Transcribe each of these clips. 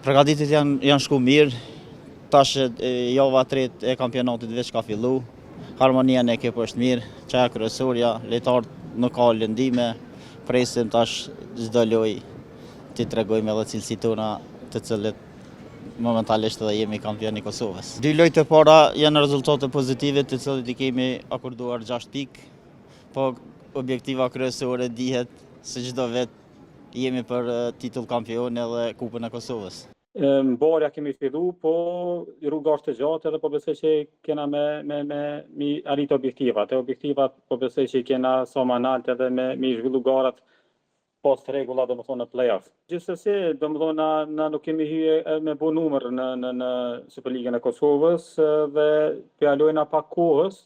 Përgatitit janë shku mirë, tash java tretë e kampionatit veç ka fillu, harmonia në ekip është mirë, çaja kryesorja, lojtarët nuk ka lëndime, presim tash çdo lojë t'i tregojmë edhe cilësitë tona, të cilët momentalisht edhe jemi kampion i Kosovës. Dy lojët e para janë rezultate pozitive të cilët i kemi akorduar 6 pikë, po objektiva kryesore dihet se çdo vit jemi për titull kampion edhe kupën e Kosovës. Mbarja kemi fillu, po rruga është e gjatë edhe po besoj që kena me arrit objektivat. E objektivat po besoj që kena sa më nalt edhe me zhvillu garat pas rregulla domethënë në play-off. Gjithsesi, domethënë na nuk kemi hyrë me bo numër në Superligën e Kosovës dhe fjalojna pak kohës,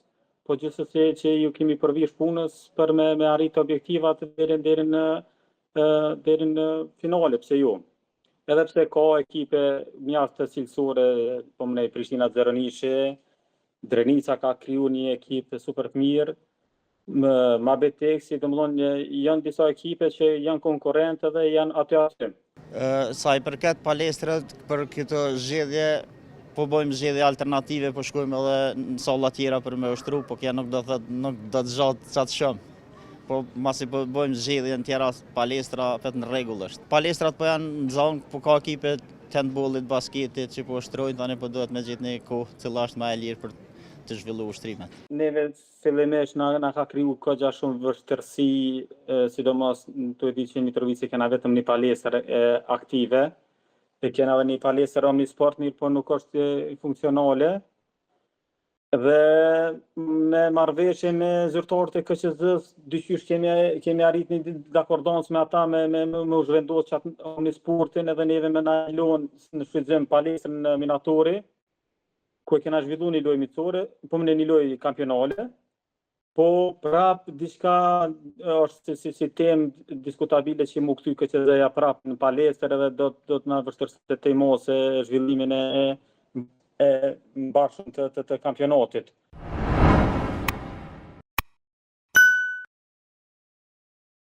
po gjithsesi që ju kemi përvish punës për me arrit objektivat deri në finale, pse jo. Edhe pse ka ekipe mjaft të cilësore, po mënej Prishtina Zeronishi, Drenica ka kriju një ekip super të mirë, ma Beteksi, domethënë janë disa ekipe që janë konkurrentë dhe janë aty. Sa i përket palestrës për këtë zgjedhje, po bëjmë zgjedhje alternative, po shkojmë edhe në salla tjera për me ushtru, po kjo nuk do të gjatë qatë shumë. Po masi po bëjmë zgjedhjen tjera palestra vet në rregull është. Palestrat po janë në zonë, po ka ekipe të handbollit, basketit që po ushtrojnë, tani po duhet me gjetë një kohë cila është më e lirë për të zhvilluar ushtrimet. Neve fillimisht na ka kriju kogja shumë vështirësi, sidomos të di që Mitrovici kena vetëm një palestër aktive, e kena edhe një palestër Omnisport mirë, po nuk është funksionale. Dhe me marrëveshje me zyrtarët e KQZ-s, dyqysh kemi arrit një dakordancë me ata me u zhvendos qatë Omnisportin edhe neve me na lon në shfrytëzim palestrën në Minatori, ku e kena zhvillu një lojë miqësore, po më në një lojë kampionale, po prap diçka është si temë diskutabile që mu kty KQZ-ja prap në palestër edhe do të na vështirësoj të mos zhvillimin e mbarshëm të kampionatit.